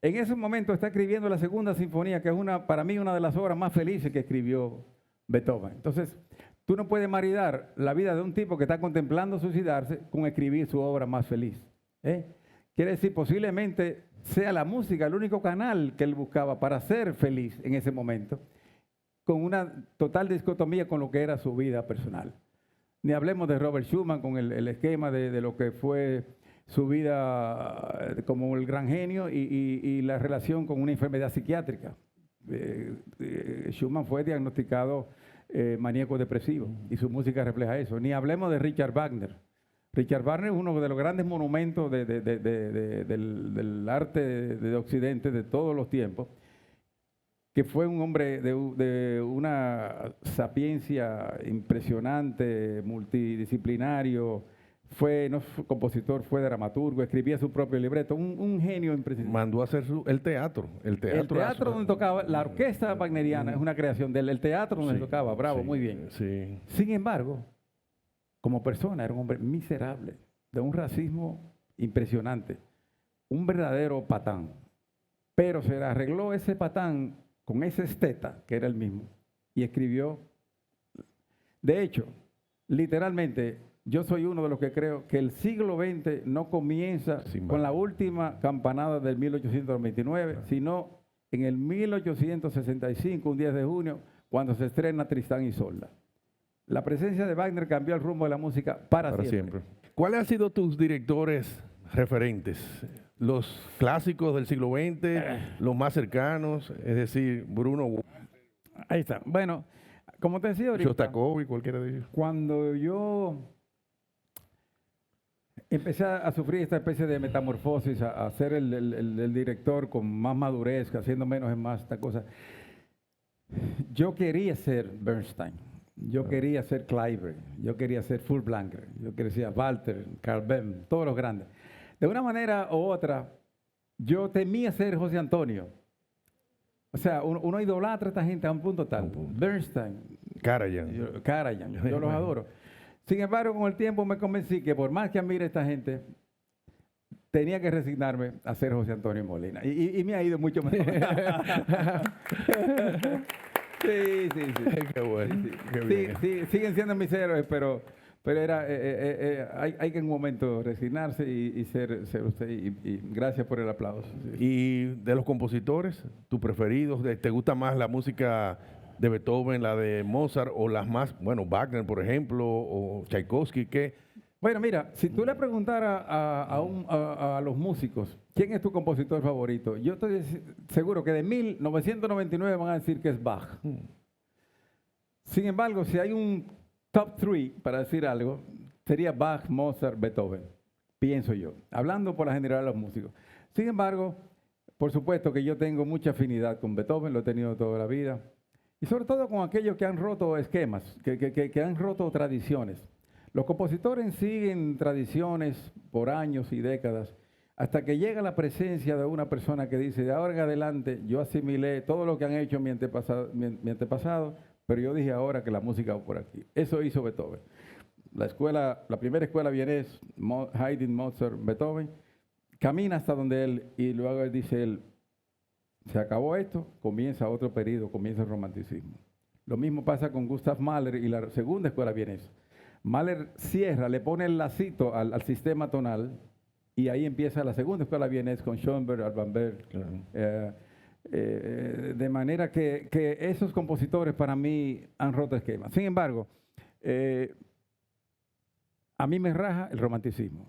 Speaker 3: En ese momento está escribiendo la segunda sinfonía, que es para mí una de las obras más felices que escribió Beethoven. Entonces, tú no puedes maridar la vida de un tipo que está contemplando suicidarse con escribir su obra más feliz. Quiere decir, posiblemente sea la música el único canal que él buscaba para ser feliz en ese momento, con una total dicotomía con lo que era su vida personal. Ni hablemos de Robert Schumann con el esquema de lo que fue su vida como el gran genio y la relación con una enfermedad psiquiátrica. Schumann fue diagnosticado maníaco depresivo y su música refleja eso. Ni hablemos de Richard Wagner. Richard Wagner es uno de los grandes monumentos del arte de Occidente de todos los tiempos, que fue un hombre de una sapiencia impresionante, multidisciplinario, no fue compositor, fue dramaturgo, escribía su propio libreto, un genio impresionante.
Speaker 2: Mandó a hacer el teatro. El
Speaker 3: teatro donde tocaba, la orquesta wagneriana es una creación de él, el teatro donde tocaba, bravo,
Speaker 2: sí,
Speaker 3: muy bien.
Speaker 2: Sí.
Speaker 3: Sin embargo, como persona era un hombre miserable, de un racismo impresionante, un verdadero patán. Pero se le arregló ese patán con ese esteta, que era el mismo, y escribió. De hecho, literalmente, yo soy uno de los que creo que el siglo XX no comienza con la última campanada del 1829, sino en el 1865, un 10 de junio, cuando se estrena Tristán y Isolda. La presencia de Wagner cambió el rumbo de la música para siempre.
Speaker 2: ¿Cuáles han sido tus directores referentes? Los clásicos del siglo XX, los más cercanos, es decir, Bruno.
Speaker 3: Ahí está. Bueno, como te decía ahorita,
Speaker 2: Shostakovich, cualquiera de ellos.
Speaker 3: Cuando yo empecé a sufrir esta especie de metamorfosis, a ser el director con más madurez, haciendo menos en más, esta cosa, yo quería ser Bernstein, yo quería ser Kleiber, yo quería ser Furtwängler, yo quería ser Walter, Carl Bem, todos los grandes. De una manera u otra, yo temía ser José Antonio. O sea, uno idolatra a esta gente a un punto tal. Bernstein, Karajan, yo los adoro. Sin embargo, con el tiempo me convencí que por más que admire a esta gente, tenía que resignarme a ser José Antonio Molina. Y me ha ido mucho mejor. Sí.
Speaker 2: Qué bueno.
Speaker 3: Sí.
Speaker 2: Qué bien.
Speaker 3: Sí, siguen siendo mis héroes, pero hay que en un momento resignarse y ser usted. Y gracias por el aplauso. Sí.
Speaker 2: Y de los compositores, tus preferidos, ¿te gusta más la música de Beethoven, la de Mozart o las más, bueno, Wagner, por ejemplo, o Tchaikovsky? ¿Qué?
Speaker 3: Bueno, mira, si tú le preguntaras a los músicos, ¿quién es tu compositor favorito? Yo estoy seguro que de 1999 van a decir que es Bach. Sin embargo, si hay un top 3, para decir algo, sería Bach, Mozart, Beethoven, pienso yo, hablando por la general de los músicos. Sin embargo, por supuesto que yo tengo mucha afinidad con Beethoven, lo he tenido toda la vida, y sobre todo con aquellos que han roto esquemas, que han roto tradiciones. Los compositores siguen tradiciones por años y décadas, hasta que llega la presencia de una persona que dice, de ahora en adelante yo asimilé todo lo que han hecho mi antepasado, pero yo dije ahora que la música va por aquí. Eso hizo Beethoven. La primera escuela vienés, Haydn, Mozart, Beethoven, camina hasta donde él, y luego él dice, se acabó esto, comienza otro periodo, comienza el romanticismo. Lo mismo pasa con Gustav Mahler y la segunda escuela vienesa. Mahler cierra, le pone el lacito al sistema tonal, y ahí empieza la segunda escuela vienesa con Schoenberg, Alban Berg. Claro. De manera que esos compositores para mí han roto esquemas. Sin embargo, a mí me raja el romanticismo.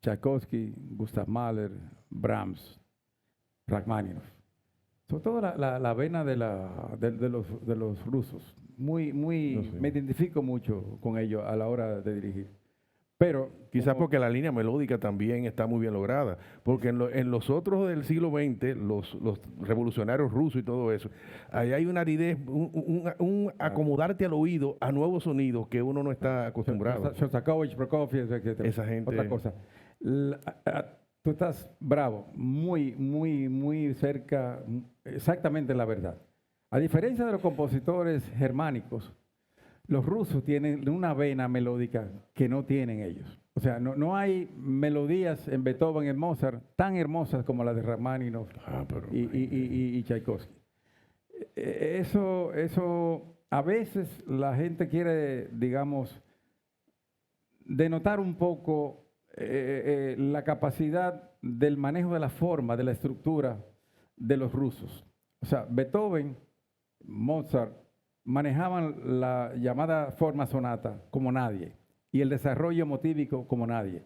Speaker 3: Tchaikovsky, Gustav Mahler, Brahms, Rachmaninoff. sobre todo la vena de los rusos.
Speaker 2: No sé.
Speaker 3: Me identifico mucho con ellos a la hora de dirigir. Pero
Speaker 2: Quizás
Speaker 3: como-
Speaker 2: porque la línea melódica también está muy bien lograda, porque en los otros del siglo XX, los revolucionarios rusos y todo eso, ahí hay una aridez, un acomodarte al oído a nuevos sonidos que uno no está acostumbrado.
Speaker 3: Shostakovich, Prokofiev, etc.
Speaker 2: Esa gente-
Speaker 3: Otra cosa. Tú estás bravo, muy cerca, exactamente la verdad. A diferencia de los compositores germánicos, los rusos tienen una vena melódica que no tienen ellos. O sea, no hay melodías en Beethoven, en Mozart, tan hermosas como las de Rachmaninoff
Speaker 2: Pero
Speaker 3: y Tchaikovsky. Eso, a veces la gente quiere, digamos, denotar un poco la capacidad del manejo de la forma, de la estructura de los rusos. O sea, Beethoven, Mozart, manejaban la llamada forma sonata como nadie y el desarrollo motívico como nadie.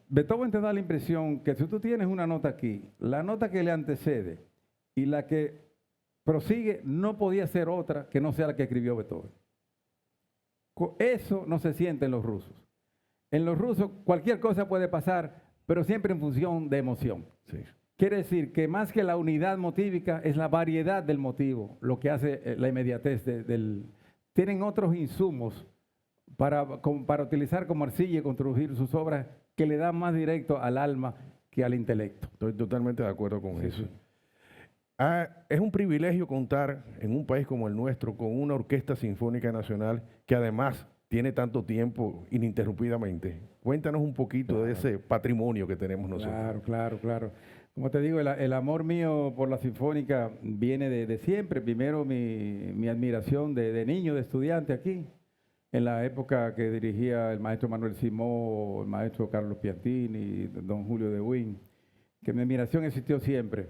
Speaker 3: Beethoven te da la impresión que si tú tienes una nota aquí, la nota que le antecede y la que prosigue no podía ser otra que no sea la que escribió Beethoven. Eso no se siente en los rusos. En los rusos cualquier cosa puede pasar, pero siempre en función de emoción.
Speaker 2: sí.
Speaker 3: Quiere decir que más que la unidad motívica es la variedad del motivo, lo que hace la inmediatez del... Tienen otros insumos para utilizar como arcilla y construir sus obras que le dan más directo al alma que al intelecto.
Speaker 2: Estoy totalmente de acuerdo con
Speaker 3: Sí,
Speaker 2: eso.
Speaker 3: sí.
Speaker 2: Es un privilegio contar en un país como el nuestro con una orquesta sinfónica nacional que además tiene tanto tiempo ininterrumpidamente. Cuéntanos un poquito de ese patrimonio que tenemos nosotros.
Speaker 3: Claro. Como te digo, el amor mío por la sinfónica viene de siempre. Primero mi admiración de niño, de estudiante aquí, en la época que dirigía el maestro Manuel Simó, el maestro Carlos Piantini, don Julio de Win, que mi admiración existió siempre.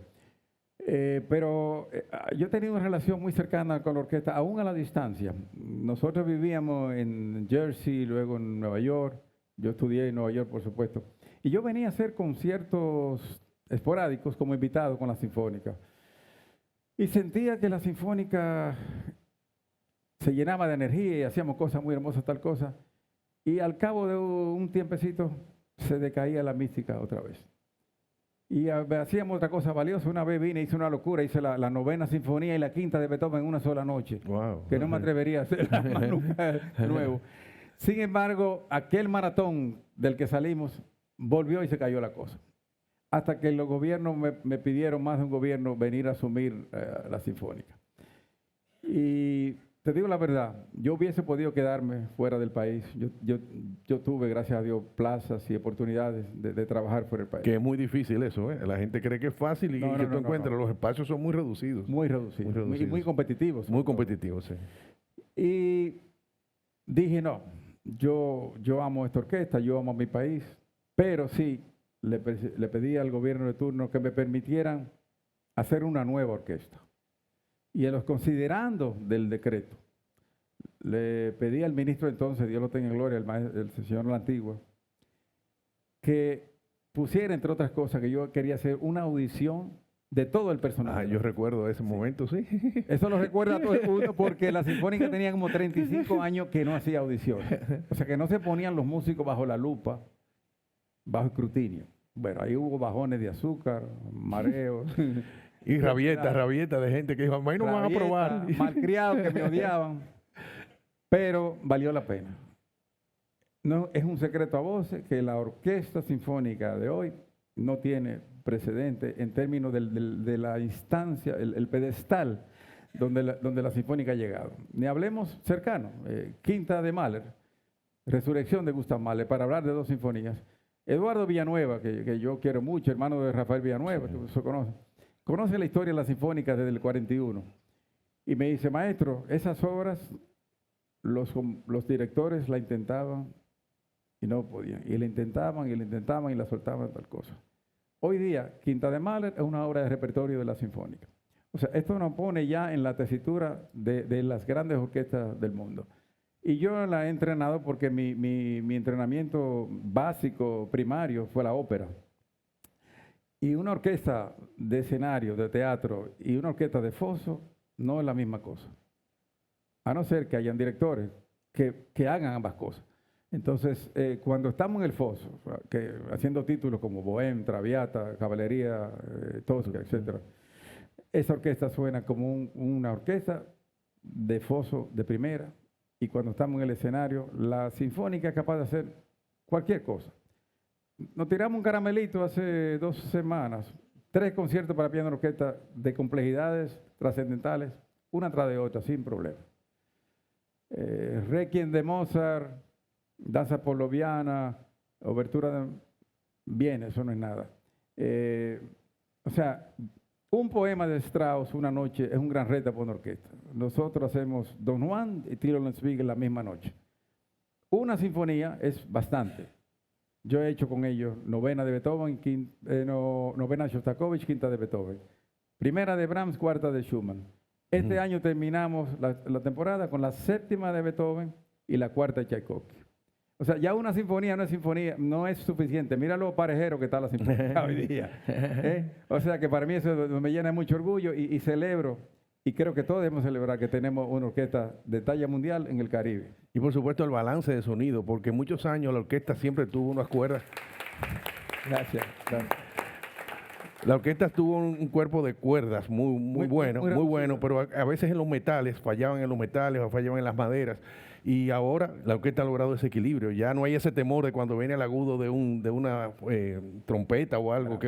Speaker 3: Pero yo he tenido una relación muy cercana con la orquesta, aún a la distancia. Nosotros vivíamos en Jersey, luego en Nueva York. Yo estudié en Nueva York, por supuesto. Y yo venía a hacer conciertos esporádicos como invitado con la Sinfónica. Y sentía que la Sinfónica se llenaba de energía y hacíamos cosas muy hermosas, tal cosa. Y al cabo de un tiempecito se decaía la mística otra vez. Y hacíamos otra cosa valiosa. Una vez vine, hice una locura, hice la 9ª sinfonía y la 5ª de Beethoven en una sola noche.
Speaker 2: Wow.
Speaker 3: Que no me atrevería a hacerla más nunca de nuevo. Sin embargo, aquel maratón del que salimos volvió y se cayó la cosa. Hasta que los gobiernos me pidieron, más de un gobierno, venir a asumir la Sinfónica. Y te digo la verdad, yo hubiese podido quedarme fuera del país. Yo tuve, gracias a Dios, plazas y oportunidades de trabajar fuera del país.
Speaker 2: Que es muy difícil eso, ¿eh? La gente cree que es fácil y que tú encuentras, los espacios son muy reducidos.
Speaker 3: Muy reducidos. Muy competitivos.
Speaker 2: Muy competitivos, sí.
Speaker 3: Y dije, no, yo amo esta orquesta, yo amo mi país, pero sí le pedí al gobierno de turno que me permitieran hacer una nueva orquesta. Y en los considerando del decreto, le pedí al ministro entonces, Dios lo tenga en gloria, el señor La Antigua, que pusiera, entre otras cosas, que yo quería hacer una audición de todo el personal.
Speaker 2: Yo recuerdo ese momento, sí.
Speaker 3: Eso lo recuerda todo el mundo porque la Sinfónica tenía como 35 años que no hacía audiciones. O sea, que no se ponían los músicos bajo la lupa, bajo escrutinio. Bueno, ahí hubo bajones de azúcar, mareos.
Speaker 2: Y rabieta de gente que dijo, a mí no me van a probar.
Speaker 3: Malcriados que me odiaban. Pero valió la pena. No, es un secreto a voces que la Orquesta Sinfónica de hoy no tiene precedente en términos de la instancia, el pedestal donde la Sinfónica ha llegado. Ni hablemos cercano, Quinta de Mahler, Resurrección de Gustav Mahler, para hablar de dos sinfonías. Eduardo Villanueva, que yo quiero mucho, hermano de Rafael Villanueva, que usted conoce la historia de la Sinfónica desde el 41. Y me dice, maestro, esas obras, los directores la intentaban y no podían. Y la intentaban y la soltaban, tal cosa. Hoy día, Quinta de Mahler es una obra de repertorio de la Sinfónica. O sea, esto nos pone ya en la tesitura de las grandes orquestas del mundo. Y yo la he entrenado porque mi entrenamiento básico, primario, fue la ópera. Y una orquesta de escenario, de teatro, y una orquesta de foso no es la misma cosa. A no ser que hayan directores que hagan ambas cosas. Entonces, cuando estamos en el foso, haciendo títulos como Bohème, Traviata, Caballería, Tosca, etc., esa orquesta suena como una orquesta de foso de primera, y cuando estamos en el escenario, la sinfónica es capaz de hacer cualquier cosa. Nos tiramos un caramelito hace 2 semanas, 3 conciertos para piano y orquesta de complejidades trascendentales, una tras de otra, sin problema. Requiem de Mozart, Danza Pavloviana, Obertura de... Bien, eso no es nada. O sea, un poema de Strauss una noche es un gran reto para una orquesta. Nosotros hacemos Don Juan y Tilo Lenzwig la misma noche. Una sinfonía es bastante. Yo he hecho con ellos novena de Beethoven, novena de Shostakovich, quinta de Beethoven. Primera de Brahms, cuarta de Schumann. Este año terminamos la temporada con la séptima de Beethoven y la cuarta de Tchaikovsky. O sea, ya una sinfonía no es suficiente. Mira lo parejero que está la sinfonía hoy día. O sea, que para mí eso me llena de mucho orgullo y celebro, y creo que todos debemos celebrar que tenemos una orquesta de talla mundial en el Caribe.
Speaker 2: Y por supuesto el balance de sonido, porque muchos años la orquesta siempre tuvo unas cuerdas.
Speaker 3: Gracias.
Speaker 2: La orquesta tuvo un cuerpo de cuerdas muy bueno, pero a veces en los metales, fallaban en los metales o fallaban en las maderas. Y ahora la orquesta ha logrado ese equilibrio. Ya no hay ese temor de cuando viene el agudo de una trompeta o algo.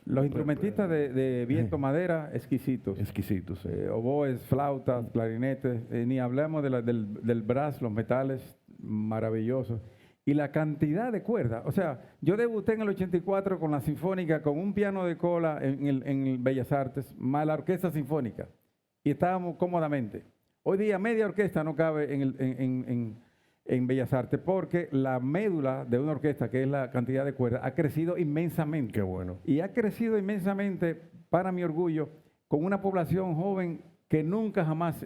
Speaker 3: Los instrumentistas de viento madera, exquisitos.
Speaker 2: Exquisitos, sí.
Speaker 3: Oboes, flautas, clarinetes, ni hablamos del brass, los metales maravillosos. Y la cantidad de cuerdas. O sea, yo debuté en el 84 con la Sinfónica, con un piano de cola en el Bellas Artes, más la Orquesta Sinfónica. Y estábamos cómodamente. Hoy día media orquesta no cabe en Bellas Artes, porque la médula de una orquesta, que es la cantidad de cuerdas, ha crecido inmensamente.
Speaker 2: Qué bueno.
Speaker 3: Y ha crecido inmensamente, para mi orgullo, con una población joven que nunca jamás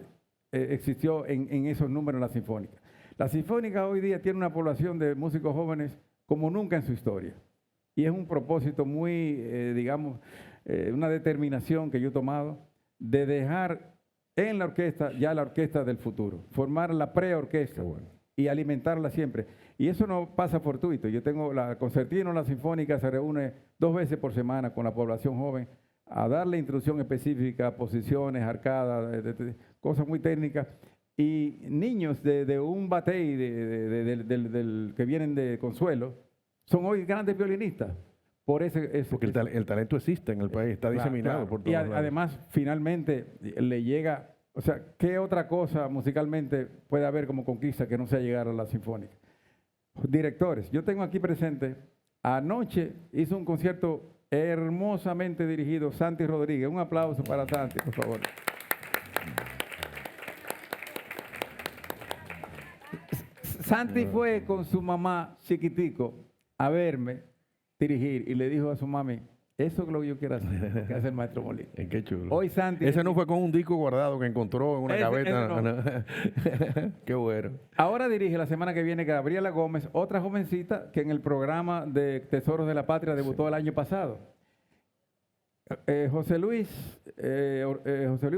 Speaker 3: existió en esos números en la Sinfónica. La Sinfónica hoy día tiene una población de músicos jóvenes como nunca en su historia. Y es un propósito muy, una determinación que yo he tomado de dejar en la orquesta ya la orquesta del futuro, formar la preorquesta y alimentarla siempre. Y eso no pasa fortuito. Yo tengo la concertina, la sinfónica se reúne 2 veces por semana con la población joven a darle instrucción específica, posiciones, arcadas, cosas muy técnicas. Y niños de un batey que vienen de Consuelo son hoy grandes violinistas. Porque
Speaker 2: el talento existe en el país, está diseminado por todos lados.
Speaker 3: Además, finalmente le llega, o sea, ¿qué otra cosa musicalmente puede haber como conquista que no sea llegar a la sinfónica? Directores, yo tengo aquí presente, anoche hizo un concierto hermosamente dirigido Santi Rodríguez. Un aplauso para Santi, por favor. Santi fue con su mamá chiquitico a verme dirigir y le dijo a su mami: eso es lo que yo quiero hacer, que hace el maestro Molina.
Speaker 2: Qué chulo.
Speaker 3: Hoy Santi...
Speaker 2: Ese no fue con un disco guardado que encontró en una gaveta.
Speaker 3: No.
Speaker 2: Qué bueno.
Speaker 3: Ahora dirige la semana que viene Gabriela Gómez, otra jovencita que en el programa de Tesoros de la Patria debutó el año pasado. José Luis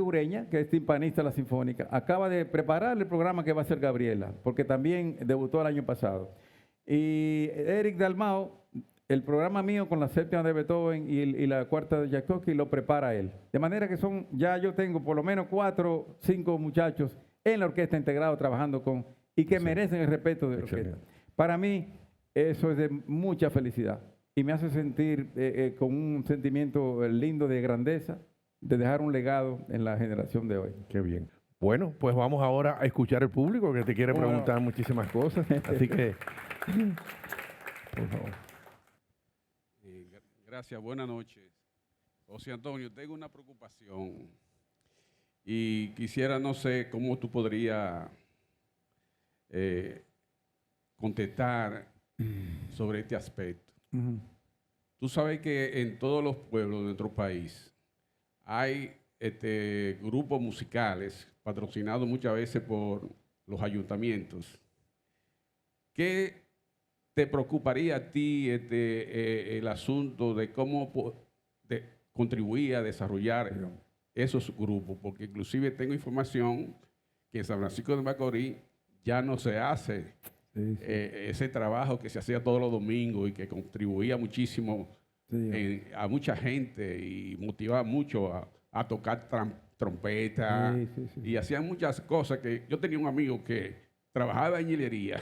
Speaker 3: Ureña, que es timpanista de la Sinfónica, acaba de preparar el programa que va a hacer Gabriela, porque también debutó el año pasado. Y Eric Dalmao, el programa mío con la séptima de Beethoven y la cuarta de Tchaikovsky lo prepara él. De manera que ya yo tengo por lo menos 4, 5 muchachos en la orquesta integrados trabajando y que merecen el respeto de la orquesta. Para mí eso es de mucha felicidad y me hace sentir con un sentimiento lindo de grandeza, de dejar un legado en la generación de hoy.
Speaker 2: Qué bien. Bueno, pues vamos ahora a escuchar al público que te quiere preguntar muchísimas cosas. Así que, por favor.
Speaker 4: Gracias, buenas noches. José Antonio, tengo una preocupación y quisiera, no sé, cómo tú podrías contestar sobre este aspecto. Tú sabes que en todos los pueblos de nuestro país hay grupos musicales patrocinados muchas veces por los ayuntamientos. ¿Qué te preocuparía a ti el asunto de cómo contribuir a desarrollar esos grupos, porque inclusive tengo información que en San Francisco de Macorís ya no se hace ese trabajo que se hacía todos los domingos y que contribuía muchísimo a mucha gente y motivaba mucho a tocar trompeta y hacían muchas cosas. Que yo tenía un amigo que trabajaba en hilería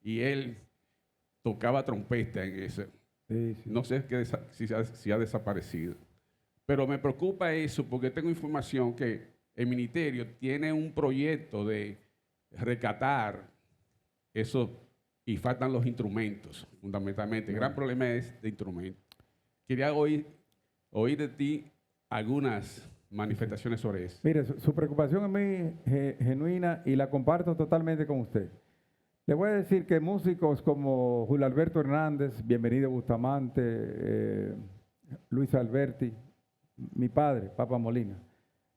Speaker 4: y él tocaba trompeta en eso. No sé si ha desaparecido. Pero me preocupa eso porque tengo información que el ministerio tiene un proyecto de rescatar eso y faltan los instrumentos, fundamentalmente. El gran problema es de instrumentos. Quería oír de ti algunas manifestaciones sobre eso.
Speaker 3: Mire, su preocupación es muy genuina y la comparto totalmente con usted. Le voy a decir que músicos como Julio Alberto Hernández, Bienvenido Bustamante, Luis Alberti, mi padre, Papa Molina,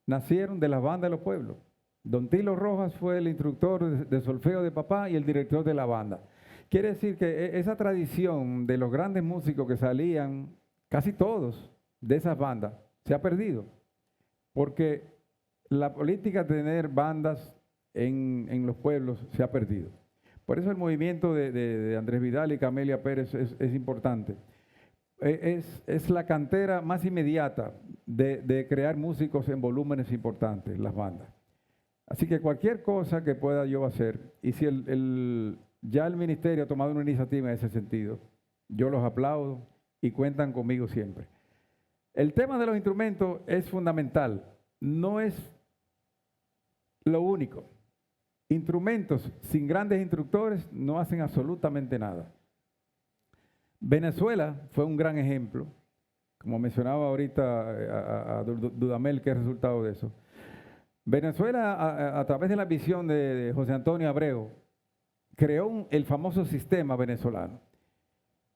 Speaker 3: nacieron de las bandas de los pueblos. Don Tilo Rojas fue el instructor de solfeo de papá y el director de la banda. Quiere decir que esa tradición de los grandes músicos que salían, casi todos de esas bandas, se ha perdido. Porque la política de tener bandas en los pueblos se ha perdido. Por eso el movimiento de Andrés Vidal y Camelia Pérez es importante. Es la cantera más inmediata de crear músicos en volúmenes importantes, las bandas. Así que cualquier cosa que pueda yo hacer, y si ya el ministerio ha tomado una iniciativa en ese sentido, yo los aplaudo y cuentan conmigo siempre. El tema de los instrumentos es fundamental, no es lo único. Instrumentos sin grandes instructores no hacen absolutamente nada. Venezuela fue un gran ejemplo, como mencionaba ahorita a Dudamel, que es resultado de eso. Venezuela, a través de la visión de José Antonio Abreu, creó el famoso sistema venezolano.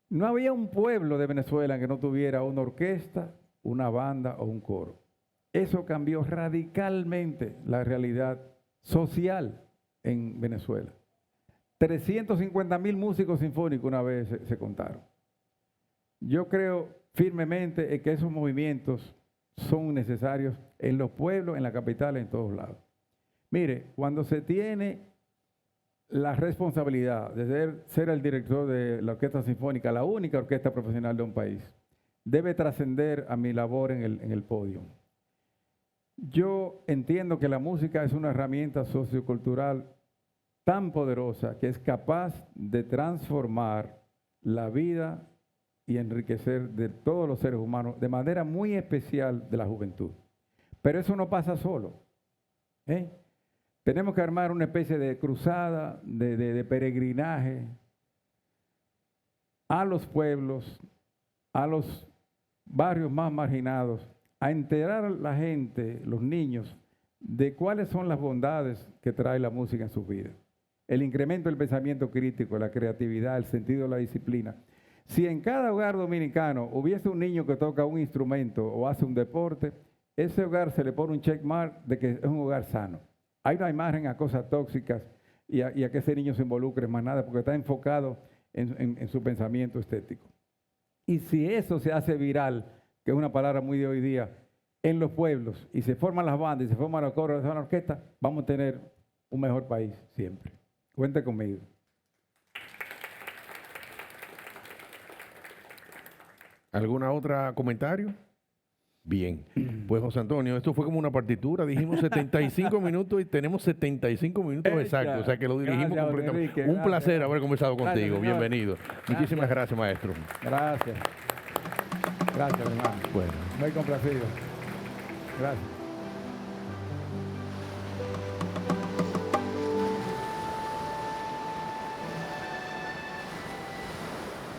Speaker 3: No había un pueblo de Venezuela que no tuviera una orquesta, una banda o un coro. Eso cambió radicalmente la realidad social en Venezuela. 350,000 músicos sinfónicos una vez se contaron. Yo creo firmemente que esos movimientos son necesarios en los pueblos, en la capital, en todos lados. Mire, cuando se tiene la responsabilidad de ser el director de la Orquesta Sinfónica, la única orquesta profesional de un país, debe trascender a mi labor en el podio. Yo entiendo que la música es una herramienta sociocultural tan poderosa que es capaz de transformar la vida y enriquecer de todos los seres humanos, de manera muy especial de la juventud. Pero eso no pasa solo. Tenemos que armar una especie de cruzada, de peregrinaje a los pueblos, a los barrios más marginados, a enterar a la gente, los niños, de cuáles son las bondades que trae la música en sus vidas. El incremento del pensamiento crítico, la creatividad, el sentido de la disciplina. Si en cada hogar dominicano hubiese un niño que toca un instrumento o hace un deporte, ese hogar se le pone un checkmark de que es un hogar sano. Hay una imagen a cosas tóxicas y a que ese niño se involucre más nada porque está enfocado en su pensamiento estético. Y si eso se hace viral, que es una palabra muy de hoy día, en los pueblos, y se forman las bandas, y se forman los coros, se forman las orquestas, vamos a tener un mejor país siempre. Cuente conmigo.
Speaker 2: ¿Alguna otra comentario? Bien, pues José Antonio, esto fue como una partitura, dijimos 75 minutos y tenemos 75 minutos exactos, o sea que lo dirigimos
Speaker 3: Gracias,
Speaker 2: completamente.
Speaker 3: Enrique,
Speaker 2: Un
Speaker 3: gracias.
Speaker 2: placer haber conversado
Speaker 3: Gracias,
Speaker 2: contigo,
Speaker 3: señor.
Speaker 2: bienvenido. Muchísimas gracias, maestro.
Speaker 3: Gracias. Gracias, hermano.
Speaker 2: Bueno.
Speaker 3: Muy complacido. Gracias.